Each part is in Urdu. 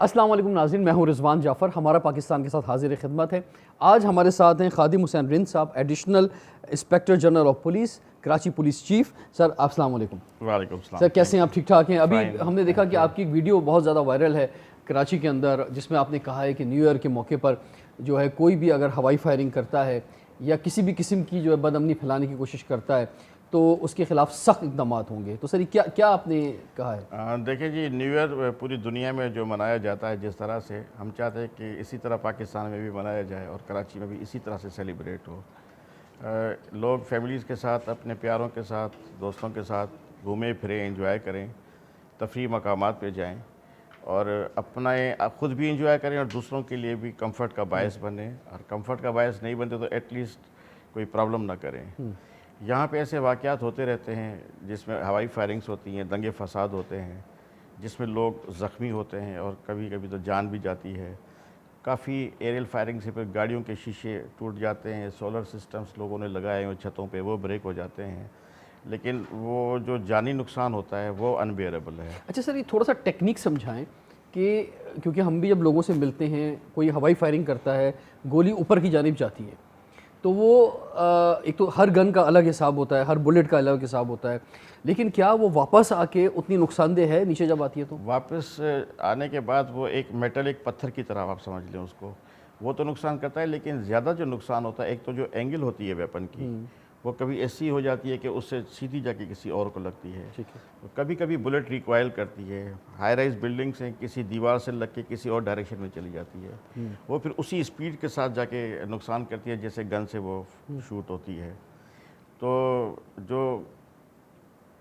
السلام علیکم ناظرین، میں ہوں رضوان جعفر، ہمارا پاکستان کے ساتھ حاضر خدمت ہے۔ آج ہمارے ساتھ ہیں خادم حسین رند صاحب، additional inspector general of police, Karachi police chief. Sir السلام علیکم۔ وعلیکم السلام سر کیسے ہیں آپ؟ ٹھیک ٹھاک ہیں؟ ابھی ہم نے دیکھا کہ آپ کی ایک ویڈیو بہت زیادہ وائرل ہے کراچی کے اندر، جس میں آپ نے کہا ہے کہ نیو ایئر کے موقع پر جو ہے کوئی بھی اگر ہوائی فائرنگ کرتا ہے یا کسی بھی قسم کی جو ہے بد امنی پھیلانے کی کوشش کرتا ہے تو اس کے خلاف سخت اقدامات ہوں گے۔ تو سر کیا آپ نے کہا ہے؟ دیکھیں جی، نیو ایئر پوری دنیا میں جو منایا جاتا ہے جس طرح سے، ہم چاہتے ہیں کہ اسی طرح پاکستان میں بھی منایا جائے اور کراچی میں بھی اسی طرح سے سیلیبریٹ ہو۔ لوگ فیملیز کے ساتھ، اپنے پیاروں کے ساتھ، دوستوں کے ساتھ گھومیں پھریں، انجوائے کریں، تفریح مقامات پہ جائیں اور خود بھی انجوائے کریں اور دوسروں کے لیے بھی کمفرٹ کا باعث بنیں، اور کمفرٹ کا باعث نہیں بنتے تو ایٹ لیسٹ کوئی پرابلم نہ کریں۔ یہاں پہ ایسے واقعات ہوتے رہتے ہیں جس میں ہوائی فائرنگز ہوتی ہیں، دنگے فساد ہوتے ہیں، جس میں لوگ زخمی ہوتے ہیں اور کبھی کبھی تو جان بھی جاتی ہے۔ کافی ایریل فائرنگ سے پھر گاڑیوں کے شیشے ٹوٹ جاتے ہیں، سولر سسٹمز لوگوں نے لگائے ہیں چھتوں پہ، وہ بریک ہو جاتے ہیں، لیکن وہ جو جانی نقصان ہوتا ہے وہ انبیئریبل ہے۔ اچھا سر، یہ تھوڑا سا ٹیکنیک سمجھائیں کہ کیونکہ ہم بھی جب لوگوں سے ملتے ہیں، کوئی ہوائی فائرنگ کرتا ہے، گولی اوپر کی جانب جاتی ہے تو وہ ایک تو ہر گن کا الگ حساب ہوتا ہے، ہر بلٹ کا الگ حساب ہوتا ہے، لیکن کیا وہ واپس آ کے اتنی نقصان دہ ہے نیچے جب آتی ہے تو؟ واپس آنے کے بعد وہ ایک میٹلک پتھر کی طرح آپ سمجھ لیں اس کو، وہ تو نقصان کرتا ہے، لیکن زیادہ جو نقصان ہوتا ہے، ایک تو جو اینگل ہوتی ہے ویپن کی وہ کبھی ایسی ہو جاتی ہے کہ اس سے سیدھی جا کے کسی اور کو لگتی ہے، کبھی کبھی بلٹ ریکوائل کرتی ہے، ہائی رائز بلڈنگ سے کسی دیوار سے لگ کے کسی اور ڈائریکشن میں چلی جاتی ہے، وہ پھر اسی اسپیڈ کے ساتھ جا کے نقصان کرتی ہے جیسے گن سے وہ شوٹ ہوتی ہے۔ تو جو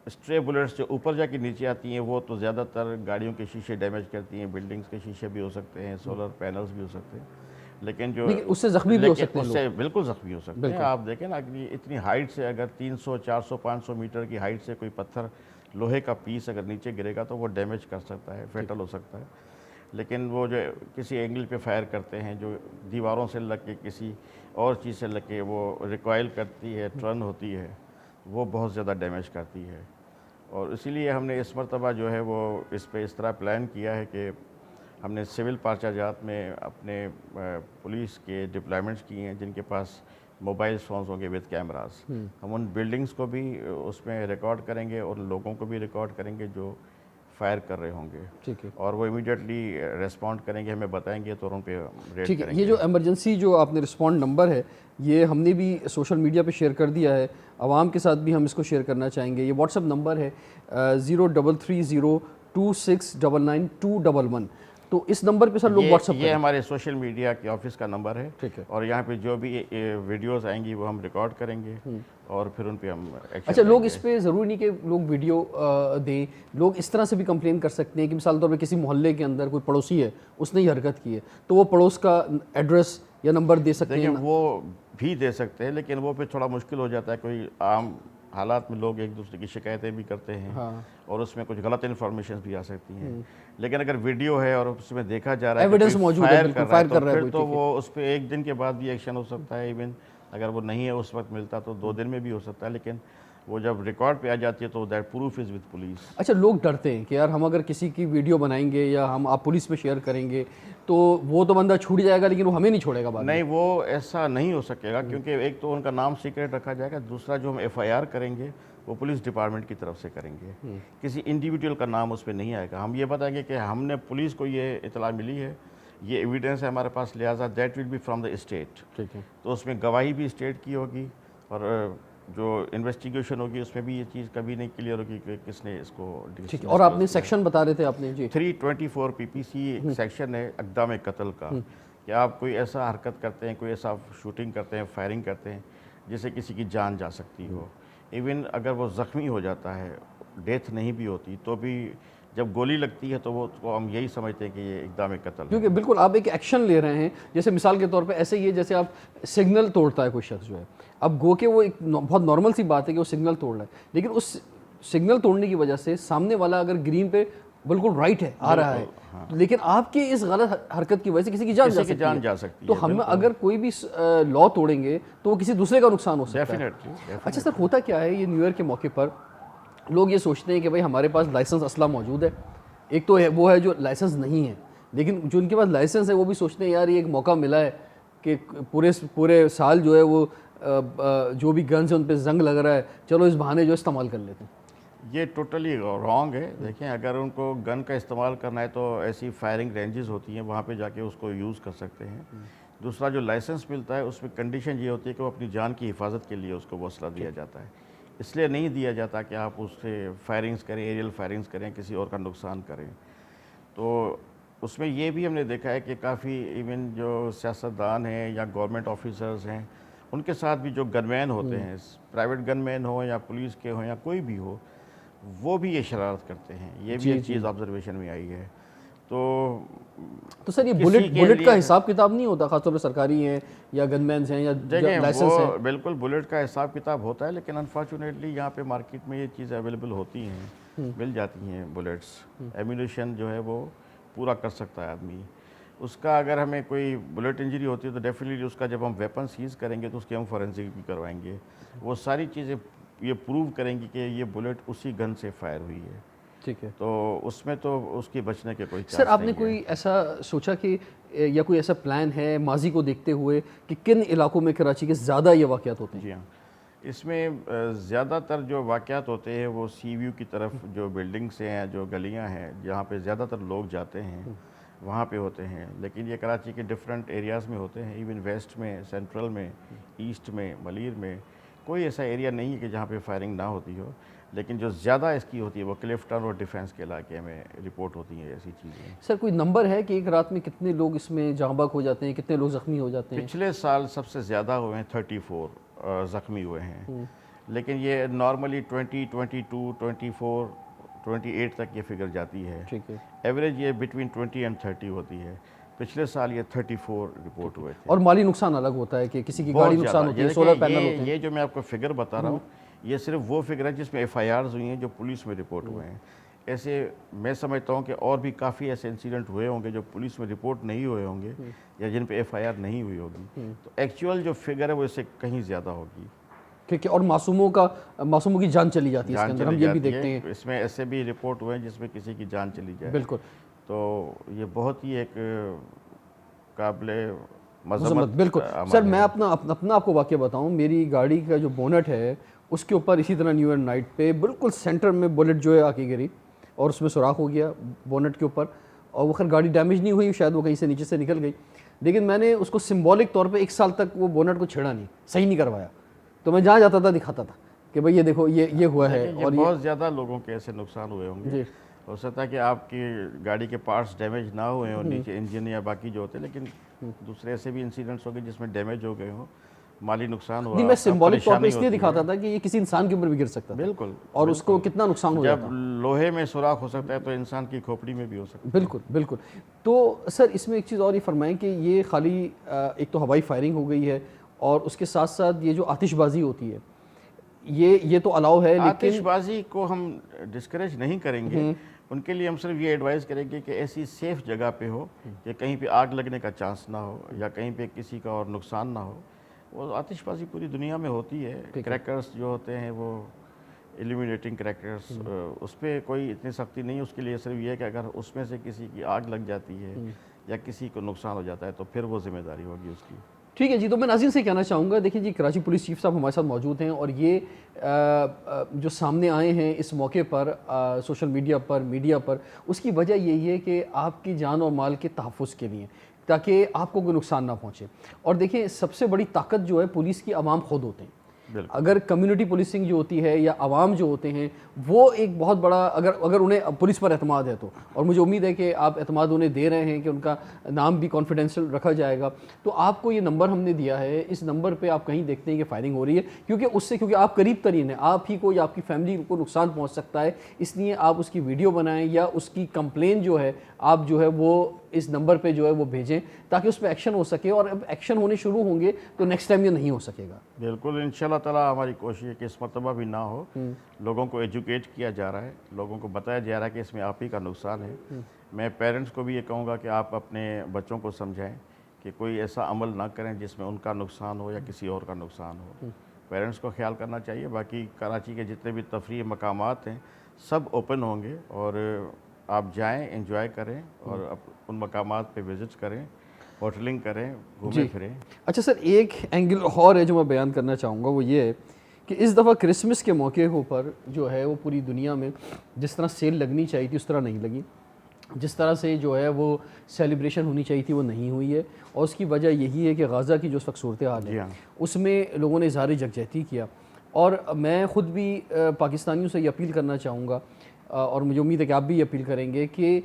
اسٹرے بلٹس جو اوپر جا کے نیچے آتی ہیں وہ تو زیادہ تر گاڑیوں کے شیشے ڈیمیج کرتی ہیں، بلڈنگز کے شیشے بھی ہو سکتے ہیں، سولر پینلز بھی ہو سکتے ہیں، لیکن اس سے زخمی بھی ہو سکتے ہیں، اس سے بالکل زخمی ہو سکتے ہیں۔ آپ دیکھیں نا، اتنی ہائٹ سے اگر 300 400 500 میٹر کی ہائٹ سے کوئی پتھر، لوہے کا پیس اگر نیچے گرے گا تو وہ ڈیمیج کر سکتا ہے، فیٹل ہو سکتا ہے، لیکن وہ جو کسی اینگل پہ فائر کرتے ہیں، جو دیواروں سے لگ کے کسی اور چیز سے لگ کے وہ ریکوائل کرتی ہے، ٹرن ہوتی ہے، وہ بہت زیادہ ڈیمیج کرتی ہے۔ اور اسی لیے ہم نے اس مرتبہ جو ہے وہ اس پہ اس طرح پلان کیا ہے کہ ہم نے سول پارچہ جات میں اپنے پولیس کے ڈپلائمنٹس کیے ہیں جن کے پاس موبائل فونز ہوں گے وتھ کیمراز، ہم ان بلڈنگز کو بھی اس میں ریکارڈ کریں گے اور لوگوں کو بھی ریکارڈ کریں گے جو فائر کر رہے ہوں گے، اور وہ امیڈیٹلی ریسپونڈ کریں گے، ہمیں بتائیں گے تو ان پہ ریڈ کریں گے۔ یہ جو ایمرجنسی جو آپ نے رسپونڈ نمبر ہے، یہ ہم نے بھی سوشل میڈیا پہ شیئر کر دیا ہے، عوام کے ساتھ بھی ہم اس کو شیئر کرنا چاہیں گے۔ یہ واٹس ایپ نمبر ہے 033026999211، تو اس نمبر پہ سر لوگ واٹس ایپ یہ ہمارے سوشل میڈیا کے آفس کا نمبر ہے، اور یہاں پہ جو بھی ویڈیوز آئیں گی وہ ہم ریکارڈ کریں گے اور پھر ان پہ ہم ایکشن۔ اچھا، لوگ اس پہ ضروری نہیں کہ لوگ ویڈیو دیں، لوگ اس طرح سے بھی کمپلین کر سکتے ہیں کہ مثال طور پہ کسی محلے کے اندر کوئی پڑوسی ہے، اس نے یہ حرکت کی ہے تو وہ پڑوس کا ایڈریس یا نمبر دے سکتے ہیں؟ دیکھیں وہ بھی دے سکتے ہیں، لیکن وہ پہ تھوڑا مشکل ہو جاتا ہے، کوئی عام حالات میں لوگ ایک دوسرے کی شکایتیں بھی کرتے ہیں اور اس میں کچھ غلط انفارمیشن بھی آ سکتی ہیں، لیکن اگر ویڈیو ہے اور اس میں دیکھا جا رہا ہے ایویڈنس موجود ہے، بالکل فائر کر رہا ہے، پھر تو وہ اس پہ ایک دن کے بعد بھی ایکشن ہو سکتا ہے، ایون اگر وہ نہیں ہے اس وقت ملتا تو 2 دن میں بھی ہو سکتا ہے، لیکن وہ جب ریکارڈ پہ آ جاتی ہے تو that proof is with police. اچھا، لوگ ڈرتے ہیں کہ یار ہم اگر کسی کی ویڈیو بنائیں گے یا ہم آپ پولیس میں شیئر کریں گے تو وہ تو بندہ چھوٹ جائے گا لیکن وہ ہمیں نہیں چھوڑے گا بعد میں۔ نہیں، وہ ایسا نہیں ہو سکے گا، کیونکہ ایک تو ان کا نام سیکریٹ رکھا جائے گا، دوسرا جو ہم ایف آئی آر کریں گے وہ پولیس ڈپارٹمنٹ کی طرف سے کریں گے، کسی انڈیویجول کا نام اس پہ نہیں آئے گا۔ ہم یہ بتائیں گے کہ ہم نے پولیس کو یہ اطلاع ملی ہے، یہ ایویڈنس ہے ہمارے پاس، لہٰذا that will be from the state, تو اس میں گواہی بھی اسٹیٹ کی ہوگی اور جو انویسٹیگیشن ہوگی اس میں بھی یہ چیز کبھی نہیں کلیئر ہوگی کہ کس نے اس کو۔ اور آپ نے سیکشن بتا رہے تھے آپ نے، جی 324 PPC سیکشن ہے اقدام قتل کا، کہ آپ کوئی ایسا حرکت کرتے ہیں، کوئی ایسا شوٹنگ کرتے ہیں، فائرنگ کرتے ہیں جس سے کسی کی جان جا سکتی ہو، ایون اگر وہ زخمی ہو جاتا ہے، ڈیتھ نہیں بھی ہوتی تو بھی جب گولی لگتی ہے تو وہ ہم یہی سمجھتے ہیں کہ یہ اقدام قتل ہے، کیونکہ بالکل آپ ایک ایکشن لے رہے ہیں، جیسے مثال کے طور پہ ایسے ہی ہے جیسے آپ سگنل توڑتا ہے کوئی شخص جو ہے، اب گو کہ وہ ایک بہت نارمل سی بات ہے کہ وہ سگنل توڑ رہا ہے، لیکن اس سگنل توڑنے کی وجہ سے سامنے والا اگر گرین پہ بالکل رائٹ ہے آ رہا ہے، لیکن آپ کی اس غلط حرکت کی وجہ سے کسی کی جان جا سکتی ہے، تو ہم اگر کوئی بھی لا توڑیں گے تو وہ کسی دوسرے کا نقصان ہو سکتا ہے۔ اچھا سر، ہوتا کیا ہے یہ نیو ایئر کے موقع پر لوگ یہ سوچتے ہیں کہ بھائی ہمارے پاس لائسنس اسلحہ موجود ہے، ایک تو وہ ہے جو لائسنس نہیں ہے، لیکن جو ان کے پاس لائسنس ہے وہ بھی سوچتے ہیں یار یہ ایک موقع ملا ہے کہ پورے سال جو ہے وہ جو بھی گنز ہیں ان پہ زنگ لگ رہا ہے، چلو اس بہانے جو استعمال کر لیتے ہیں. یہ ٹوٹلی رانگ ہے. دیکھیں اگر ان کو گن کا استعمال کرنا ہے تو ایسی فائرنگ رینجز ہوتی ہیں، وہاں پہ جا کے اس کو یوز کر سکتے ہیں. دوسرا جو لائسنس ملتا ہے اس میں کنڈیشن یہ ہوتی ہے کہ وہ اپنی جان کی حفاظت کے لیے اس کو وہ اسلحہ دیا جاتا ہے. اس لیے نہیں دیا جاتا کہ آپ اس سے فائرنگز کریں، ایریل فائرنگز کریں، کسی اور کا نقصان کریں. تو اس میں یہ بھی ہم نے دیکھا ہے کہ کافی ایون جو سیاستدان ہیں یا گورنمنٹ آفیسرز ہیں ان کے ساتھ بھی جو گن مین ہوتے ہیں، پرائیویٹ گن مین ہوں یا پولیس کے ہوں یا کوئی بھی ہو، وہ بھی یہ شرارت کرتے ہیں. یہ بھی ایک چیز آبزرویشن میں آئی ہے. تو سر یہ بلٹ کا حساب کتاب نہیں ہوتا، خاص طور پہ سرکاری ہیں یا گن مینز ہیں یا لائسنس ہیں؟ بالکل بلٹ کا حساب کتاب ہوتا ہے، لیکن انفارچونیٹلی یہاں پہ مارکیٹ میں یہ چیزیں اویلیبل ہوتی ہیں، مل جاتی ہیں بلٹس. ایمونیشن جو ہے وہ پورا کر سکتا ہے آدمی. اس کا اگر ہمیں کوئی بلٹ انجری ہوتی ہے تو ڈیفینیٹلی اس کا جب ہم ویپن سیز کریں گے تو اس کی ہم فورینسک بھی کروائیں گے. وہ ساری چیزیں یہ پروو کریں گی کہ یہ بلٹ اسی گن سے فائر ہوئی ہے. ٹھیک ہے. تو اس میں تو اس کی بچنے کے کوئی چانس سر آپ نہیں نے ہے. کوئی ایسا سوچا کہ یا کوئی ایسا پلان ہے ماضی کو دیکھتے ہوئے کہ کن علاقوں میں کراچی کے زیادہ یہ واقعات ہوتے ہیں؟ جی ہاں، اس میں زیادہ تر جو واقعات ہوتے ہیں وہ سی ویو کی طرف جو بلڈنگس ہیں، جو گلیاں ہیں جہاں پہ زیادہ تر لوگ جاتے ہیں وہاں پہ ہوتے ہیں. لیکن یہ کراچی کے ڈفرینٹ ایریاز میں ہوتے ہیں، ایون ویسٹ میں، سینٹرل میں، ایسٹ میں، ملیر میں. کوئی ایسا ایریا نہیں ہے کہ جہاں پہ فائرنگ نہ ہوتی ہو. لیکن جو زیادہ اس کی ہوتی ہے وہ کلفٹن اور ڈیفینس کے علاقے میں رپورٹ ہوتی ہیں ایسی چیزیں. سر کوئی نمبر ہے کہ ایک رات میں کتنے لوگ اس میں جاں بحق ہو جاتے ہیں، کتنے لوگ زخمی ہو جاتے ہیں؟ پچھلے سال سب سے زیادہ ہوئے ہیں 34 زخمی ہوئے ہیں. لیکن یہ نارملی 20، 22، 24، 28 تک یہ فگر جاتی ہے. ٹھیک ہے. ایوریج یہ بٹوین 20 and 30 ہوتی ہے. پچھلے سال یہ 34 رپورٹ ہوئے تھے. اور مالی نقصان الگ ہوتا ہے کہ کسی کی گاڑی نقصان ہوتی ہے، سولر پینل ہوتے ہیں. یہ جو میں آپ کو فگر بتا رہا ہوں یہ صرف وہ فگر ہے جس میں ایف آئی آرز ہوئی ہیں جو پولیس میں رپورٹ ہوئے ہیں. ایسے میں سمجھتا ہوں کہ اور بھی کافی ایسے انسیڈنٹ ہوئے ہوں گے جو پولیس میں رپورٹ نہیں ہوئے ہوں گے یا جن پہ ایف آئی آر نہیں ہوئی ہوگی. تو ایکچوئل جو فگر ہے وہ اس سے کہیں زیادہ ہوگی. ٹھیک ہے. اور معصوموں کی جان چلی جاتی ہے اس کے اندر، ہم یہ بھی دیکھتے ہیں. اس میں ایسے بھی رپورٹ ہوئے ہیں جس میں کسی کی جان چلی جائے. بالکل. تو یہ بہت ہی ایک قابل مذمت. بالکل. سر میں اپنا آپ کو واقعہ بتاؤں، میری گاڑی کا جو بونٹ ہے اس کے اوپر اسی طرح نیو ایئر نائٹ پہ بالکل سینٹر میں بلٹ جو ہے آ کے گری اور اس میں سوراخ ہو گیا بونٹ کے اوپر. اور وہ خیر گاڑی ڈیمیج نہیں ہوئی، شاید وہ کہیں سے نیچے سے نکل گئی، لیکن میں نے اس کو سمبولک طور پہ 1 سال تک وہ بونٹ کو چھیڑا نہیں، صحیح نہیں کروایا. تو میں جہاں جاتا تھا دکھاتا تھا کہ بھئی یہ دیکھو یہ ہوا ہے. اور بہت زیادہ لوگوں کے ایسے نقصان ہوئے ہوں گے. جی. ہو سکتا ہے کہ آپ کی گاڑی کے پارٹس ڈیمیج نہ ہوئے ہوں، نیچے انجن یا باقی جو ہوتے، لیکن دوسرے ایسے بھی انسیڈنٹس ہو گئے جس میں ڈیمیج ہو گئے ہوں، مالی نقصان ہوا. میں سمبولک طور پہ اس لیے دکھاتا تھا کہ یہ کسی انسان کے اوپر بھی گر سکتا ہے. بالکل. اور اس کو کتنا نقصان ہو جاتا ہے. جب لوہے میں سوراخ ہو سکتا ہے تو انسان کی کھوپڑی میں بھی ہو سکتا ہے. بالکل بالکل. تو سر اس میں ایک چیز اور یہ فرمائیں کہ یہ خالی ایک تو ہوائی فائرنگ ہو گئی ہے اور اس کے ساتھ ساتھ یہ جو آتش بازی ہوتی ہے یہ تو الاؤ ہے، لیکن آتش بازی کو ہم ڈسکریج نہیں کریں گے. ان کے لیے ہم صرف یہ ایڈوائز کریں گے کہ ایسی سیف جگہ پہ ہو کہ کہیں پہ آگ لگنے کا چانس نہ ہو یا کہیں پہ کسی کا اور نقصان نہ ہو. وہ آتش بازی پوری دنیا میں ہوتی ہے. کریکرز جو ہوتے ہیں وہ ایلیمینیٹنگ کریکرز، اس پہ کوئی اتنی سختی نہیں. اس کے لیے صرف یہ کہ اگر اس میں سے کسی کی آگ لگ جاتی ہے یا کسی کو نقصان ہو جاتا ہے تو پھر وہ ذمہ داری ہوگی اس کی. ٹھیک ہے جی. تو میں ناظرین سے کہنا چاہوں گا، دیکھیں جی کراچی پولیس چیف صاحب ہمارے ساتھ موجود ہیں اور یہ جو سامنے آئے ہیں اس موقع پر سوشل میڈیا پر اس کی وجہ یہی ہے کہ آپ کی جان اور مال کے تحفظ کے لیے، تاکہ آپ کو کوئی نقصان نہ پہنچے. اور دیکھیں سب سے بڑی طاقت جو ہے پولیس کی عوام خود ہوتے ہیں. اگر کمیونٹی پولیسنگ جو ہوتی ہے یا عوام جو ہوتے ہیں وہ ایک بہت بڑا، اگر انہیں پولیس پر اعتماد ہے تو، اور مجھے امید ہے کہ آپ اعتماد انہیں دے رہے ہیں کہ ان کا نام بھی کانفیڈینشیل رکھا جائے گا، تو آپ کو یہ نمبر ہم نے دیا ہے، اس نمبر پہ آپ کہیں دیکھتے ہیں کہ فائرنگ ہو رہی ہے، کیونکہ آپ قریب ترین ہیں، آپ ہی کو یا آپ کی فیملی کو نقصان پہنچ سکتا ہے. اس لیے آپ اس کی ویڈیو بنائیں یا اس کی کمپلین جو ہے آپ جو ہے وہ اس نمبر پہ جو ہے وہ بھیجیں تاکہ اس پہ ایکشن ہو سکے. اور اب ایکشن ہونے شروع ہوں گے تو نیکسٹ ٹائم یہ نہیں ہو سکے گا. بالکل. انشاءاللہ تعالیٰ ہماری کوشش ہے کہ اس مرتبہ بھی نہ ہو. لوگوں کو ایجوکیٹ کیا جا رہا ہے، لوگوں کو بتایا جا رہا ہے کہ اس میں آپ ہی کا نقصان ہے. میں پیرنٹس کو بھی یہ کہوں گا کہ آپ اپنے بچوں کو سمجھائیں کہ کوئی ایسا عمل نہ کریں جس میں ان کا نقصان ہو یا کسی اور کا نقصان ہو. پیرنٹس کو خیال کرنا چاہیے. باقی کراچی کے جتنے بھی تفریح مقامات ہیں سب اوپن ہوں گے اور آپ جائیں, انجوائے کریں اور ان مقامات پہ وزٹ کریں, ہوٹلنگ کریں, گھومیں پھریں. اچھا سر, ایک اینگل اور ہے جو میں بیان کرنا چاہوں گا, وہ یہ ہے کہ اس دفعہ کرسمس کے موقع پر جو ہے وہ پوری دنیا میں جس طرح سیل لگنی چاہیے تھی اس طرح نہیں لگی, جس طرح سے جو ہے وہ سیلیبریشن ہونی چاہیے تھی وہ نہیں ہوئی ہے, اور اس کی وجہ یہی ہے کہ غزہ کی جو اس وقت صورتحال ہے اس میں لوگوں نے اظہار یکجہتی کیا. اور میں خود بھی پاکستانیوں سے یہ اپیل کرنا چاہوں گا, اور مجھے امید ہے کہ آپ بھی یہ اپیل کریں گے کہ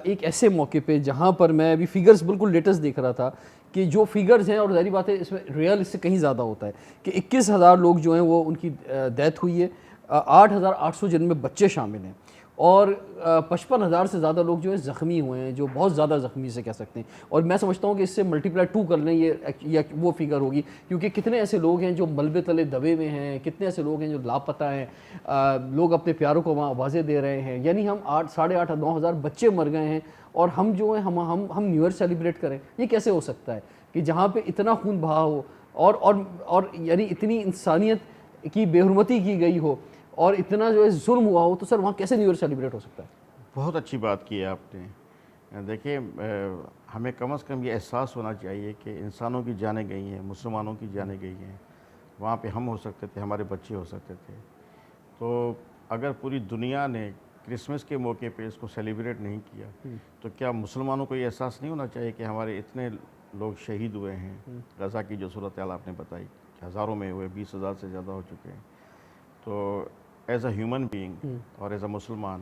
ایک ایسے موقع پہ جہاں پر میں ابھی فیگرز بالکل لیٹسٹ دیکھ رہا تھا کہ جو فیگرز ہیں, اور ظاہری بات ہے اس میں ریئل اس سے کہیں زیادہ ہوتا ہے, کہ 21,000 لوگ جو ہیں وہ ان کی ڈیتھ ہوئی ہے, 8,800 جن میں بچے شامل ہیں, اور 55,000 سے زیادہ لوگ جو ہیں زخمی ہوئے ہیں, جو بہت زیادہ زخمی سے کہہ سکتے ہیں. اور میں سمجھتا ہوں کہ اس سے ملٹیپلائی 2 کر لیں یہ وہ فگر ہوگی, کیونکہ کتنے ایسے لوگ ہیں جو ملبے تلے دبے ہوئے ہیں, کتنے ایسے لوگ ہیں جو لاپتہ ہیں, لوگ اپنے پیاروں کو وہاں آوازیں دے رہے ہیں. یعنی ہم 8,500 9,000 بچے مر گئے ہیں, اور ہم جو ہیں ہم نیو ایئر سیلیبریٹ کریں. یہ کیسے ہو سکتا ہے کہ جہاں پہ اتنا خون بہا ہو اور یعنی اتنی انسانیت کی بے حرمتی کی گئی ہو اور اتنا جو ہے ظلم ہوا ہو, تو سر وہاں کیسے نیو ایئر سیلیبریٹ ہو سکتا ہے؟ بہت اچھی بات کی ہے آپ نے. دیکھیں, ہمیں کم از کم یہ احساس ہونا چاہیے کہ انسانوں کی جانیں گئی ہیں, مسلمانوں کی جانیں گئی ہیں, وہاں پہ ہم ہو سکتے تھے, ہمارے بچے ہو سکتے تھے. تو اگر پوری دنیا نے کرسمس کے موقع پہ اس کو سیلیبریٹ نہیں کیا تو کیا مسلمانوں کو یہ احساس نہیں ہونا چاہیے کہ ہمارے اتنے لوگ شہید ہوئے ہیں؟ غزہ کی جو صورتحال آپ نے بتائی کہ ہزاروں میں ہوئے, 20,000 سے زیادہ ہو چکے ہیں. تو ایز اے ہیومن بینگ اور ایز اے مسلمان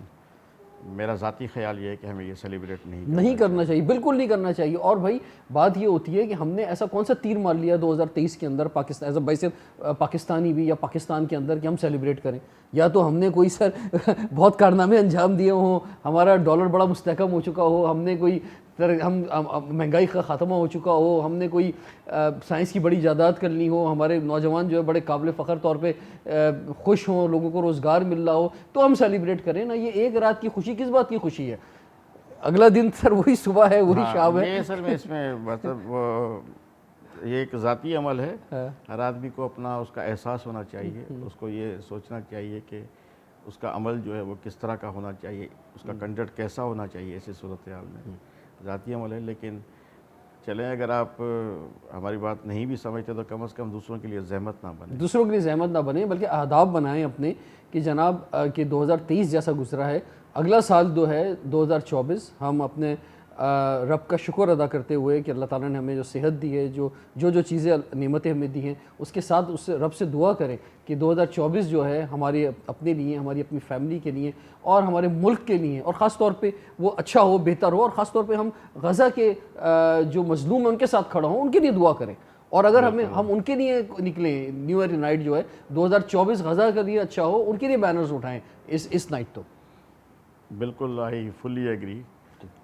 میرا ذاتی خیال یہ ہے کہ ہمیں یہ سیلیبریٹ نہیں کرنا چاہیے, بالکل نہیں کرنا چاہیے. اور بھائی بات یہ ہوتی ہے کہ ہم نے ایسا کون سا تیر مار لیا 2023 کے اندر پاکستان ایز اے بائی سے پاکستانی بھی یا پاکستان کے اندر کہ ہم سیلیبریٹ کریں؟ یا تو ہم نے کوئی سر بہت کارنامے انجام دیے ہوں, ہمارا ڈالر بڑا مستحکم ہو چکا ہو, ہم نے کوئی ہم مہنگائی کا خاتمہ ہو چکا ہو, ہم نے کوئی سائنس کی بڑی ایجادات کر لی ہو, ہمارے نوجوان جو ہے بڑے قابل فخر طور پہ خوش ہوں, لوگوں کو روزگار مل رہا ہو, تو ہم سیلیبریٹ کریں نا. یہ ایک رات کی خوشی کس بات کی خوشی ہے؟ اگلا دن سر وہی صبح ہے, وہی شام ہے. یہ اصل میں اس میں مطلب یہ ایک ذاتی عمل ہے. ہر آدمی کو اپنا اس کا احساس ہونا چاہیے, اس کو یہ سوچنا چاہیے کہ اس کا عمل جو ہے وہ کس طرح کا ہونا چاہیے, اس کا کنڈکٹ کیسا ہونا چاہیے ایسی صورتحال میں. ذاتی عمل ہے, لیکن چلیں اگر آپ ہماری بات نہیں بھی سمجھتے تو کم از کم دوسروں کے لیے زحمت نہ بنیں. دوسروں کے لیے زحمت نہ بنیں, بلکہ اہداف بنائیں اپنے کہ جناب کہ 2023 جیسا گزرا ہے, اگلا سال جو ہے 2024 ہم اپنے رب کا شکر ادا کرتے ہوئے کہ اللہ تعالیٰ نے ہمیں جو صحت دی ہے, جو چیزیں نعمتیں ہمیں دی ہیں, اس کے ساتھ اس سے رب سے دعا کریں کہ 2024 جو ہے ہمارے اپنے لیے, ہماری اپنی فیملی کے لیے اور ہمارے ملک کے لیے, اور خاص طور پہ وہ اچھا ہو, بہتر ہو, اور خاص طور پہ ہم غزہ کے جو مظلوم ہیں ان کے ساتھ کھڑا ہوں, ان کے لیے دعا کریں. اور اگر ہم ان کے لیے نکلیں, نیو ایئر نائٹ جو ہے 2024 غزہ کے لیے اچھا ہو, ان کے لیے بینرز اٹھائیں اس نائٹ. تو بالکل آئی فلی ایگری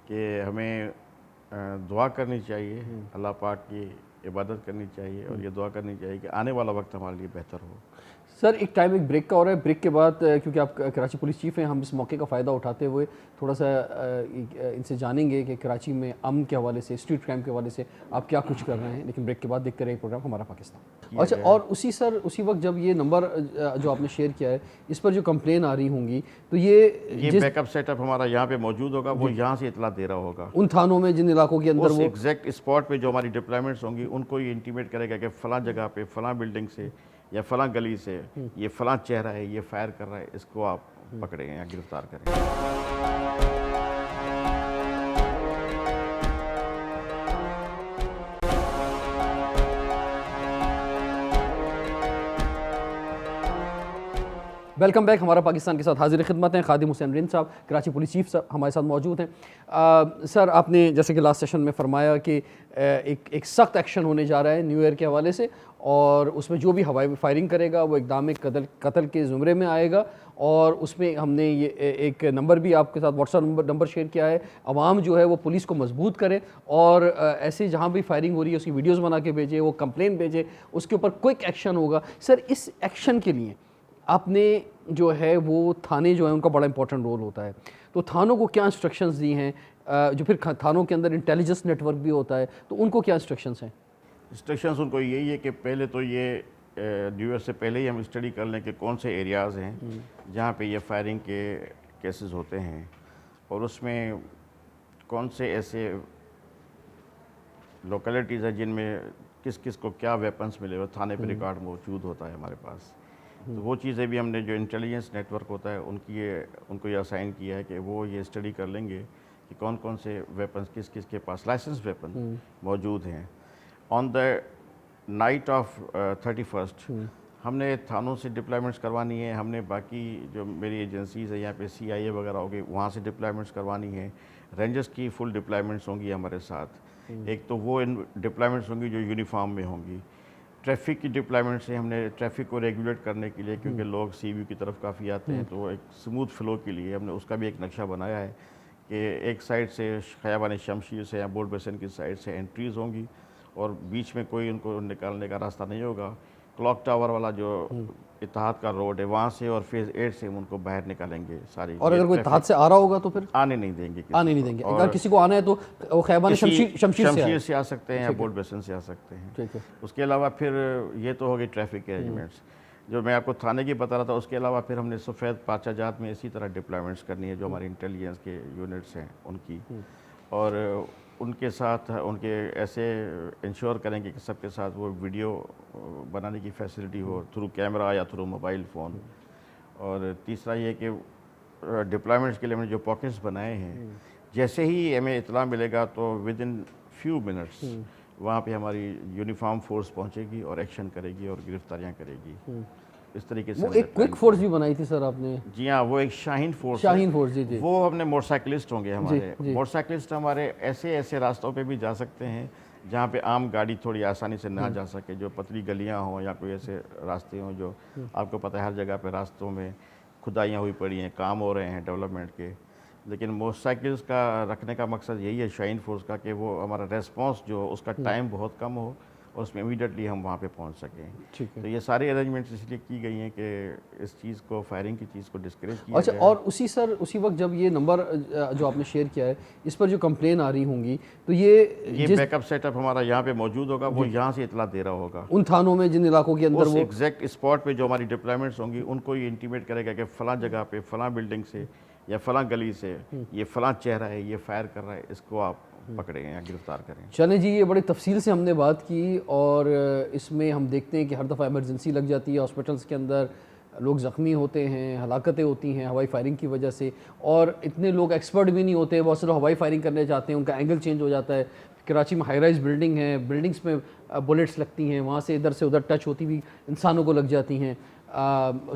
کہ ہمیں دعا کرنی چاہیے, اللہ پاک کی عبادت کرنی چاہیے, اور یہ دعا کرنی چاہیے کہ آنے والا وقت ہمارے لیے بہتر ہو. سر ایک بریک کا ہو رہا ہے, بریک کے بعد کیونکہ آپ کراچی پولیس چیف ہیں, ہم اس موقع کا فائدہ اٹھاتے ہوئے تھوڑا سا ان سے جانیں گے کہ کراچی میں امن کے حوالے سے, اسٹریٹ کرائم کے حوالے سے آپ کیا کچھ کر رہے ہیں. لیکن بریک کے بعد دیکھتے رہے پروگرام ہمارا پاکستان. اچھا, اور اسی وقت جب یہ نمبر جو آپ نے شیئر کیا ہے اس پر جو کمپلین آ رہی ہوں گی, تو یہ بیک اپ سیٹ اپ ہمارا یہاں پہ موجود ہوگا, وہ یہاں سے اطلاع دے رہا ہوگا ان تھانوں میں جن علاقوں کے اندر, اس وہ ایگزیکٹ اسپاٹ پہ جو ہماری ڈپلائمنٹس ہوں گی ان کو یہ انٹیمیٹ کرے گا کہ فلاں جگہ پہ فلاں بلڈنگ سے یا فلاں گلی سے یہ فلاں چہرہ ہے, یہ فائر کر رہا ہے, اس کو آپ پکڑیں یا گرفتار کریں. Welcome back. ہمارا پاکستان کے ساتھ حاضر خدمت ہیں خادم حسین رند صاحب, کراچی پولیس چیف صاحب ہمارے ساتھ موجود ہیں. سر آپ نے جیسے کہ لاسٹ سیشن میں فرمایا کہ ایک سخت ایکشن ہونے جا رہا ہے نیو ایئر کے حوالے سے, اور اس میں جو بھی ہوائی فائرنگ کرے گا وہ اقدام قتل کے زمرے میں آئے گا. اور اس میں ہم نے یہ ایک نمبر بھی آپ کے ساتھ واٹس ایپ نمبر شیئر کیا ہے, عوام جو ہے وہ پولیس کو مضبوط کرے, اور ایسے جہاں بھی فائرنگ ہو رہی ہے اس کی ویڈیوز بنا کے بھیجے, وہ کمپلین بھیجے, اس کے اوپر کوئک ایکشن ہوگا. سر اس ایکشن کے لیے آپ نے جو ہے وہ تھانے جو ہیں ان کا بڑا امپورٹنٹ رول ہوتا ہے, تو تھانوں کو کیا انسٹرکشنز دی ہیں, جو پھر تھانوں کے اندر انٹیلیجنس نیٹ ورک بھی ہوتا ہے, تو ان کو کیا انسٹرکشنز ہیں؟ انسٹرکشنز ان کو یہی ہے کہ پہلے تو یہ نیو ایئر سے پہلے ہی ہم اسٹڈی کر لیں کہ کون سے ایریاز ہیں جہاں پہ یہ فائرنگ کے کیسز ہوتے ہیں, اور اس میں کون سے ایسے لوکیلٹیز ہیں جن میں کس کس کو کیا ویپنس ملے ہوئے، تھانے پہ ریکارڈ موجود ہوتا ہے ہمارے پاس. تو وہ چیزیں بھی ہم نے جو انٹیلیجنس نیٹ ورک ہوتا ہے ان کو یہ اسائن کیا ہے کہ وہ یہ اسٹڈی کر لیں گے کہ کون کون سے ویپنس کس کس کے پاس لائسنس ویپن موجود ہیں. آن دا نائٹ آف 31 ہم نے تھانوں سے ڈپلائمنٹس کروانی ہے. ہم نے باقی جو میری ایجنسیز ہیں یہاں پہ CIA وغیرہ ہوگی وہاں سے ڈپلائمنٹس کروانی ہے. رینجرس کی فل ڈپلائمنٹس ہوں گی ہمارے ساتھ. ایک تو وہ ڈپلائمنٹس ہوں گی جو یونیفارم میں ہوں گی. ٹریفک کی ڈپلائمنٹ سے ہم نے ٹریفک کو ریگولیٹ کرنے کے لیے، کیونکہ لوگ CBU کی طرف کافی آتے ہیں، تو ایک سموتھ فلو کے لیے ہم نے اس کا بھی ایک نقشہ بنایا ہے کہ ایک سائڈ سے خیابان شمشیر سے یا بورڈ بیسن کی سائڈ سے انٹریز ہوں گی اور بیچ میں کوئی ان کو نکالنے کا راستہ نہیں ہوگا. کلاک ٹاور والا جو اتحاد کا روڈ ہے وہاں سے اور فیز 8 سے ہم ان کو باہر نکالیں گے ساری. اور اگر کوئی اتحاد سے آ رہا ہوگا تو پھر آنے نہیں دیں گے، آنے نہیں دیں گے. اگر کسی کو آنا ہے تو وہ خیابان شمشیر سے آ سکتے ہیں یا بورڈ بیسن سے آ سکتے ہیں. ٹھیک ہے. اس کے علاوہ پھر یہ تو ہوگی ٹریفک کے ارینجمنٹس جو میں آپ کو تھانے کی بتا رہا تھا. اس کے علاوہ پھر ہم نے سفید پارچہ جات میں اسی طرح ڈپلائمنٹس کرنی ہے جو ہماری انٹیلیجنس کے یونٹس ہیں ان کی، اور ان کے ساتھ ان کے ایسے انشور کریں گے کہ سب کے ساتھ وہ ویڈیو بنانے کی فیسلٹی ہو تھرو کیمرہ یا تھرو موبائل فون. اور تیسرا یہ کہ ڈپلائمنٹس کے لیے ہم نے جو پاکٹس بنائے ہیں جیسے ہی ہمیں اطلاع ملے گا تو ود ان فیو منٹس وہاں پہ ہماری یونیفارم فورس پہنچے گی اور ایکشن کرے گی اور گرفتاریاں کرے گی. اس طریقے سے وہ ایک کوئک فورس بھی بنائی تھی سر آپ نے. جی ہاں، وہ ایک شاہین فورس. شاہین فورس، جی جی. وہ ہم نے موٹر سائیکلسٹ ہوں گے ہمارے. موٹر سائیکلسٹ ہمارے ایسے راستوں پہ بھی جا سکتے ہیں جہاں پہ عام گاڑی تھوڑی آسانی سے نہ جا سکے، جو پتلی گلیاں ہوں یا کوئی ایسے راستے ہوں جو آپ کو پتہ ہے ہر جگہ پہ راستوں میں کھدائیاں ہوئی پڑی ہیں، کام ہو رہے ہیں ڈیولپمنٹ کے. لیکن موٹر سائیکلس کا رکھنے کا مقصد یہی ہے شاہین فورس کا کہ وہ ہمارا ریسپانس جو اس کا ٹائم بہت کم ہو اور اس میں امیڈیٹلی ہم وہاں پہ پہنچ سکیں. ٹھیک ہے. تو یہ سارے ارینجمنٹس اس لیے کی گئی ہیں کہ اس چیز کو، فائرنگ کی چیز کو ڈسکریج کیا اچھا. جائے. اور اسی وقت جب یہ نمبر جو آپ نے شیئر کیا ہے اس پر جو کمپلین آ رہی ہوں گی تو یہ بیک اپ سیٹ اپ ہمارا یہاں پہ موجود ہوگا، وہ یہاں سے اطلاع دے رہا ہوگا ان تھانوں میں جن علاقوں کے اندر اس وہ ایگزیکٹ اسپاٹ پہ جو ہماری ڈپلائمنٹس ہوں گی ان کو یہ انٹیمیٹ کرے گا کہ فلاں جگہ پہ فلاں بلڈنگ سے یا فلاں گلی سے یہ فلاں چہرہ ہے، یہ فائر کر رہا ہے، اس کو آپ پکڑیں یا گرفتار کریں. چلیں جی، یہ بڑی تفصیل سے ہم نے بات کی اور اس میں ہم دیکھتے ہیں کہ ہر دفعہ ایمرجنسی لگ جاتی ہے، ہاسپٹلس کے اندر لوگ زخمی ہوتے ہیں، ہلاکتیں ہوتی ہیں ہوائی فائرنگ کی وجہ سے، اور اتنے لوگ ایکسپرٹ بھی نہیں ہوتے. بہت سے لوگ ہوائی فائرنگ کرنے جاتے ہیں، ان کا اینگل چینج ہو جاتا ہے. کراچی میں ہائی رائز بلڈنگ ہیں، بلڈنگس میں بلٹس لگتی ہیں، وہاں سے ادھر سے ادھر ٹچ ہوتی بھی انسانوں کو لگ جاتی ہیں.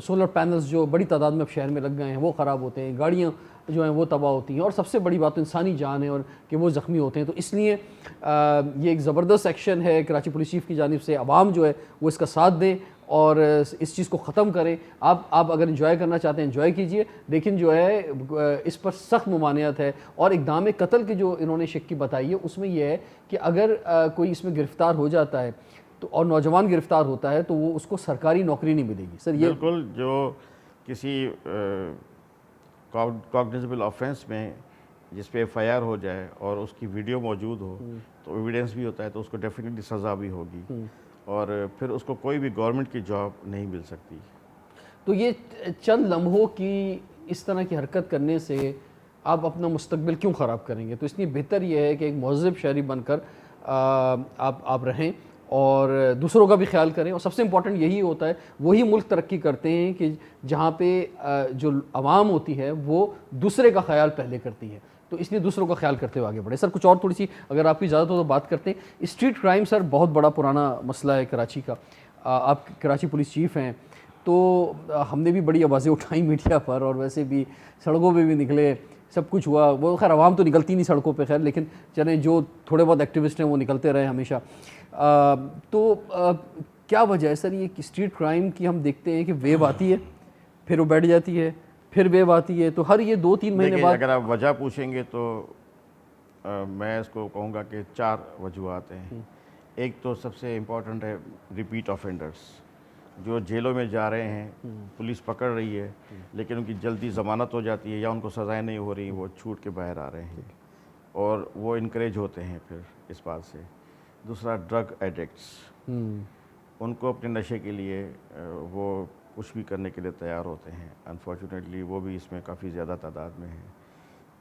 سولر پینلز جو بڑی تعداد میں اب شہر میں لگ گئے ہیں وہ خراب ہوتے ہیں، گاڑیاں جو ہیں وہ تباہ ہوتی ہیں، اور سب سے بڑی بات تو انسانی جان ہے اور کہ وہ زخمی ہوتے ہیں. تو اس لیے یہ ایک زبردست ایکشن ہے کراچی پولیس چیف کی جانب سے. عوام جو ہے وہ اس کا ساتھ دیں اور اس چیز کو ختم کریں. آپ اگر انجوائے کرنا چاہتے ہیں انجوائے کیجئے، لیکن جو ہے اس پر سخت ممانعت ہے. اور اقدام قتل کی جو انہوں نے شک کی بتائی ہے اس میں یہ ہے کہ اگر کوئی اس میں گرفتار ہو جاتا ہے تو اور نوجوان گرفتار ہوتا ہے تو وہ اس کو سرکاری نوکری نہیں ملے گی. سر یہ بالکل، جو کسی کاگنیزبل آفینس میں جس پہ FIR ہو جائے اور اس کی ویڈیو موجود ہو تو ایویڈنس بھی ہوتا ہے تو اس کو ڈیفینیٹلی سزا بھی ہوگی اور پھر اس کو کوئی بھی گورنمنٹ کی جاب نہیں مل سکتی. تو یہ چند لمحوں کی اس طرح کی حرکت کرنے سے آپ اپنا مستقبل کیوں خراب کریں گے؟ تو اس لیے بہتر یہ ہے کہ ایک مہذب شہری بن کر آپ رہیں اور دوسروں کا بھی خیال کریں. اور سب سے امپورٹنٹ یہی ہوتا ہے، وہی ملک ترقی کرتے ہیں کہ جہاں پہ جو عوام ہوتی ہے وہ دوسرے کا خیال پہلے کرتی ہے. تو اس لیے دوسروں کا خیال کرتے ہوئے آگے بڑھے. سر کچھ اور تھوڑی سی اگر آپ کی اجازت ہو تو بات کرتے ہیں. اسٹریٹ کرائم سر بہت بڑا پرانا مسئلہ ہے کراچی کا. آپ کراچی پولیس چیف ہیں تو ہم نے بھی بڑی آوازیں اٹھائیں میڈیا پر اور ویسے بھی سڑکوں پہ بھی نکلے، سب کچھ ہوا. وہ خیر عوام تو نکلتی نہیں سڑکوں پہ خیر، لیکن چلیں جو تھوڑے بہت ایکٹیوسٹ ہیں وہ نکلتے رہے ہمیشہ. تو کیا وجہ ہے سر یہ کہ اسٹریٹ کرائم کی ہم دیکھتے ہیں کہ ویو آتی ہے پھر وہ بیٹھ جاتی ہے پھر ویو آتی ہے، تو ہر یہ 2-3 مہینے بعد اگر آپ وجہ پوچھیں گے تو میں اس کو کہوں گا کہ 4 وجوہات ہیں. ایک تو سب سے امپورٹنٹ ہے ریپیٹ آفینڈرس جو جیلوں میں جا رہے ہیں، پولیس پکڑ رہی ہے لیکن ان کی جلدی ضمانت ہو جاتی ہے یا ان کو سزائیں نہیں ہو رہی، وہ چھوٹ کے باہر آ رہے ہیں اور وہ انکریج ہوتے ہیں پھر اس بات سے. دوسرا ڈرگ ایڈکٹس، ان کو اپنے نشے کے لیے وہ کچھ بھی کرنے کے لیے تیار ہوتے ہیں. انفارچونیٹلی وہ بھی اس میں کافی زیادہ تعداد میں ہیں.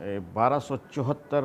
1274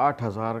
8000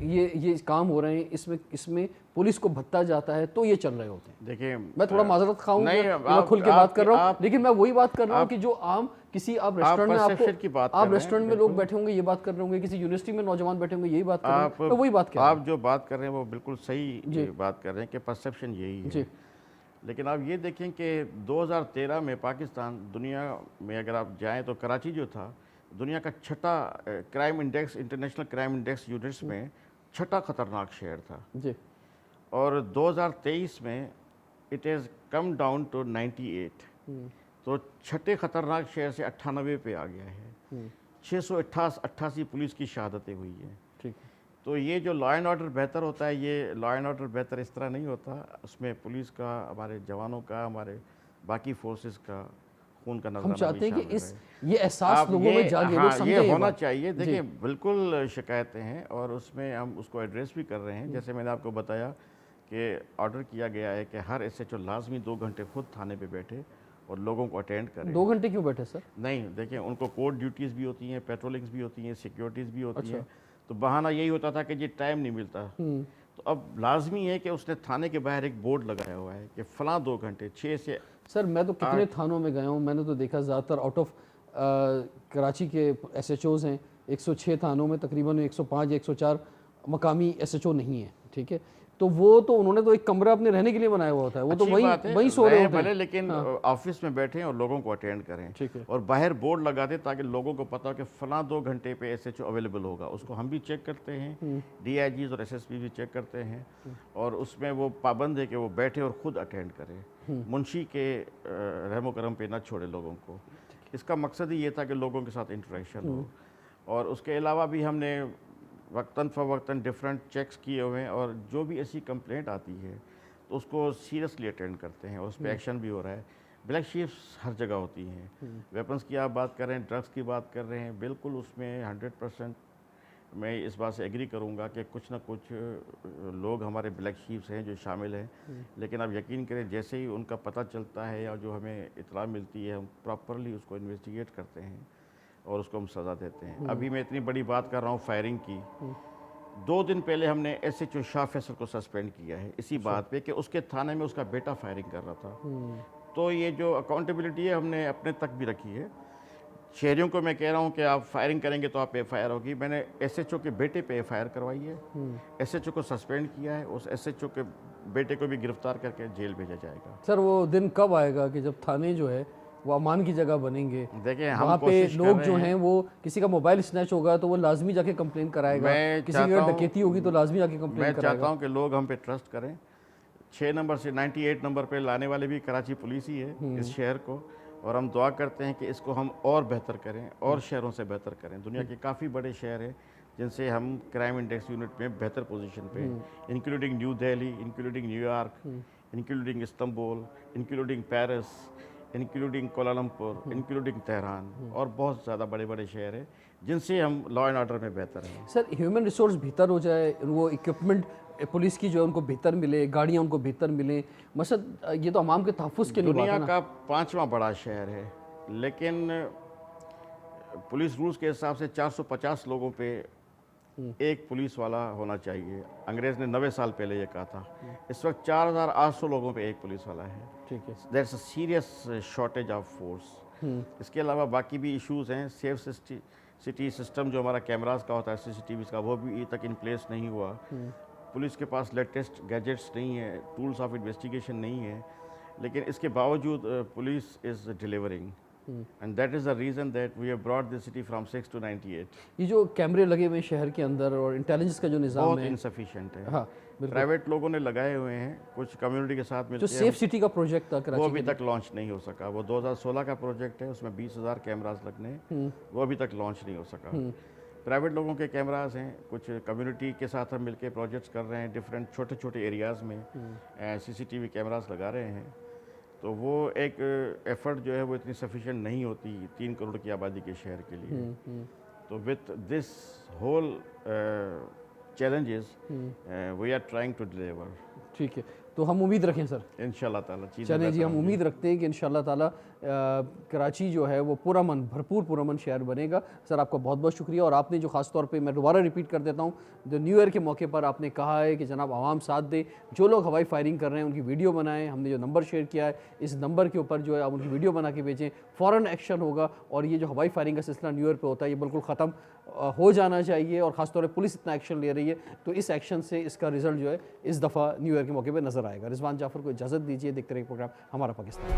یہ کام ہو رہے ہیں، اس میں پولیس کو بھتا جاتا ہے تو یہ چل رہے ہوتے ہیں. دیکھیں میں تھوڑا معذرت خواہ ہوں نہیں، کہ میں کھل کے بات کر رہا ہوں، لیکن میں وہی بات کر رہا ہوں کہ جو عام کسی آپ ریسٹورنٹ میں perception کی بات کر آپ رہے ہیں، ریسٹورنٹ میں لوگ بیٹھے ہوں گے یہ بات کر رہے ہوں گے، کسی یونیورسٹی میں نوجوان بیٹھے ہوں گے یہی بات کر رہے ہیں، میں وہی بات کر رہا ہوں. آپ جو بات کر رہے ہیں وہ بالکل صحیح بات کر رہے ہیں کہ پرسیپشن یہی ہے. لیکن آپ یہ دیکھیں کہ 2013 میں پاکستان دنیا میں اگر آپ جائیں تو کراچی جو تھا دنیا کا چھٹا crime index, international crime index units میں چھٹا خطرناک شہر تھا. جی. اور 2023 میں it is come down to 98. تو چھٹے خطرناک شہر سے 98 پہ آ گیا ہے. 688 پولیس کی شہادتیں ہوئی ہیں. ٹھیک ہے. تو یہ جو لا اینڈ آرڈر بہتر ہوتا ہے، یہ لا اینڈ آرڈر بہتر اس طرح نہیں ہوتا. اس میں پولیس کا، ہمارے جوانوں کا، ہمارے باقی فورسز کا خون کا نظرانہ ہم چاہتے ہیں بھی کہ شامل یہ احساس لوگوں میں جاگے، لوگ سمجھیں یہ ہونا چاہیے. دیکھیں جی. بالکل شکایتیں ہیں اور اس میں ہم اس کو ایڈریس بھی کر رہے ہیں. جیسے میں نے آپ کو بتایا کہ آرڈر کیا گیا ہے کہ ہر ایس ایچ او لازمی 2 گھنٹے خود تھانے پہ بیٹھے اور لوگوں کو اٹینڈ کریں. 2 گھنٹے کیوں بیٹھے سر؟ نہیں دیکھیں، ان کو کورٹ ڈیوٹیز بھی ہوتی ہیں، پیٹرولنگز بھی ہوتی ہیں، سیکیورٹیز بھی ہوتی ہیں. تو بہانہ یہی ہوتا تھا کہ یہ ٹائم نہیں ملتا. تو اب لازمی ہے کہ اس نے تھانے کے باہر ایک بورڈ لگایا ہوا ہے کہ فلاں 2 گھنٹے 6 سے. سر میں تو کتنے تھانوں میں گیا ہوں، میں نے تو دیکھا زیادہ تر آؤٹ آف کراچی کے ایس ایچ اوز ہیں 106 تھانوں میں تقریباً 105 یا 104 مقامی ایس ایچ او نہیں ہیں. ٹھیک ہے. تو وہ تو انہوں نے تو ایک کمرہ اپنے رہنے کے لیے بنایا ہوا ہوتا ہے، وہ تو وہیں سو رہے ہوتے ہیں. لیکن آفس میں بیٹھیں اور لوگوں کو اٹینڈ کریں ٹھیک ہے. اور باہر بورڈ لگا دیں تاکہ لوگوں کو پتا ہو کہ فلاں 2 گھنٹے پہ ایس ایچ او اویلیبل ہوگا. اس کو ہم بھی چیک کرتے ہیں، ڈی آئی جیز اور ایس ایس پی بھی چیک کرتے ہیں اور اس میں وہ پابند ہے کہ وہ بیٹھے اور خود اٹینڈ کریں. منشی کے رحم و کرم پہ نہ چھوڑے لوگوں کو. اس کا مقصد ہی یہ تھا کہ لوگوں کے ساتھ انٹریکشن ہو. اور اس کے علاوہ بھی ہم نے وقتاً فوقتاً ڈفرینٹ چیکس کیے ہوئے ہیں اور جو بھی ایسی کمپلینٹ آتی ہے تو اس کو سیریسلی اٹینڈ کرتے ہیں اور اس پہ ایکشن بھی ہو رہا ہے. بلیک شیپس ہر جگہ ہوتی ہیں. ویپنس کی آپ بات کر رہے ہیں، ڈرگس کی بات کر رہے ہیں، بالکل اس میں 100% میں اس بات سے ایگری کروں گا کہ کچھ نہ کچھ لوگ ہمارے بلیک شیپس ہیں جو شامل ہیں. لیکن آپ یقین کریں جیسے ہی ان کا پتہ چلتا ہے یا جو ہمیں اطلاع ملتی ہے ہم پراپرلی اس کو انویسٹیگیٹ کرتے ہیں اور اس کو ہم سزا دیتے ہیں. ابھی میں اتنی بڑی بات کر رہا ہوں فائرنگ کی، 2 دن پہلے ہم نے ایس ایچ او شاہ فیصل کو سسپینڈ کیا ہے اسی بات پہ کہ اس کے تھانے میں اس کا بیٹا فائرنگ کر رہا تھا. تو یہ جو اکاؤنٹیبلٹی ہے ہم نے اپنے تک بھی رکھی ہے. شہریوں کو میں کہہ رہا ہوں کہ آپ فائرنگ کریں گے تو آپ ایف آئی آر ہوگی. میں نے ایس ایچ او کے بیٹے پہ ایف آئی آر کروائی ہے، ایس ایچ او کو سسپینڈ کیا ہے، اس ایس ایچ او کے بیٹے کو بھی گرفتار کر کے جیل بھیجا جائے گا. سر وہ دن کب آئے گا کہ جب تھانے جو ہے وہ امان کی جگہ بنیں گے؟ دیکھیں وہاں پہ لوگ جو ہیں وہ کسی کا موبائل اسنیچ ہوگا تو وہ لازمی جا کے کمپلین کرائے گا، کسی کی اگر ڈکیتی ہوگی تو لازمی جا کے کمپلین کرائے گا. میں چاہتا ہوں کہ لوگ ہم پہ ٹرسٹ کریں. 6 نمبر سے 98 نمبر پہ لانے والے بھی کراچی پولیس ہی ہے اس شہر کو، اور ہم دعا کرتے ہیں کہ اس کو ہم اور بہتر کریں اور شہروں سے بہتر کریں. دنیا کے کافی بڑے شہر ہیں جن سے ہم کرائم انڈیکس یونٹ میں بہتر پوزیشن پہ، including new Delhi, including new York, including Istanbul, including Paris, including Kuala Lumpur, including Tehran, اور بہت زیادہ بڑے بڑے شہر ہیں جن سے ہم لا اینڈ آرڈر میں بہتر ہیں. سر ہیومن ریسورس بہتر ہو جائے، وہ اکوپمنٹ پولیس کی جو ہے ان کو بہتر ملے، گاڑیاں ان کو بہتر ملیں، مثلا یہ تو عوام کے تحفظ کے لیے دنیا کا 5واں بڑا شہر ہے لیکن پولیس رولز کے حساب سے 450 لوگوں پہ ایک پولیس والا ہونا چاہیے. انگریز نے 90 سال پہلے یہ کہا تھا. اس وقت 4800 لوگوں پہ ایک پولیس والا ہے. ٹھیک ہے. That's a serious shortage of force. اس کے علاوہ باقی بھی ایشوز ہیں. سیف سٹی سسٹم جو ہمارا کیمراز کا ہوتا ہے سی سی ٹی ویز کا، وہ بھی تک ان پلیس نہیں ہوا. پولیس کے پاس لیٹسٹ گیجٹس نہیں ہیں، ٹولز آف انویسٹیگیشن نہیں ہیں، لیکن اس کے باوجود police is delivering. And that is the reason that we have brought this city from 6 to 98. یہ جو کیمرے لگے ہوئے ہیں شہر کے اندر اور انٹیلیجنس کا جو نظام بہت ہے انسفیشینٹ ہے. ہاں پرائیویٹ لوگوں نے لگائے ہوئے ہیں، کچھ کمیونٹی کے ساتھ مل جو کے. سیف سٹی کا پروجیکٹ تھا وہ کراچی ابھی تک لانچ نہیں ہو سکا. وہ 2016 کا پروجیکٹ ہے، اس میں 20,000 کیمراز لگنے ہیں، وہ ابھی تک لانچ نہیں ہو سکا. پرائیویٹ لوگوں کے کیمراز ہیں، کچھ کمیونٹی کے ساتھ ہم مل کے پروجیکٹس کر رہے ہیں ڈفرینٹ چھوٹے چھوٹے ایریاز میں سی سی ٹی وی کیمراز لگا رہے ہیں. تو وہ ایک ایفرٹ جو ہے وہ اتنی سفیشینٹ نہیں ہوتی 3 کروڑ کی آبادی کے شہر کے لیے. تو with this whole challenges we are trying to deliver. ٹھیک ہے. تو ہم امید رکھیں سر انشاءاللہ تعالیٰ. چلیں جی، ہم امید رکھتے ہیں کہ انشاءاللہ تعالیٰ کراچی جو ہے وہ پرامن بھرپور پرامن شہر بنے گا. سر آپ کا بہت بہت شکریہ. اور آپ نے جو خاص طور پہ میں دوبارہ ریپیٹ کر دیتا ہوں, جو نیو ایئر کے موقع پر آپ نے کہا ہے کہ جناب عوام ساتھ دے, جو لوگ ہوائی فائرنگ کر رہے ہیں ان کی ویڈیو بنائیں. ہم نے جو نمبر شیئر کیا ہے اس نمبر کے اوپر جو ہے آپ ان کی ویڈیو بنا کے بھیجیں, فوراً ایکشن ہوگا. اور یہ جو ہوائی فائرنگ کا سلسلہ نیو ایئر پہ ہوتا ہے یہ بالکل ختم ہو جانا چاہیے. اور خاص طور پہ پولیس اتنا ایکشن لے رہی ہے تو اس ایکشن سے اس کا رزلٹ جو ہے اس دفعہ نیو ایئر کے موقع پہ نظر آئے گا. رضوان جعفر کو اجازت دیجیے, دیکھتے رہیے پروگرام ہمارا پاکستان.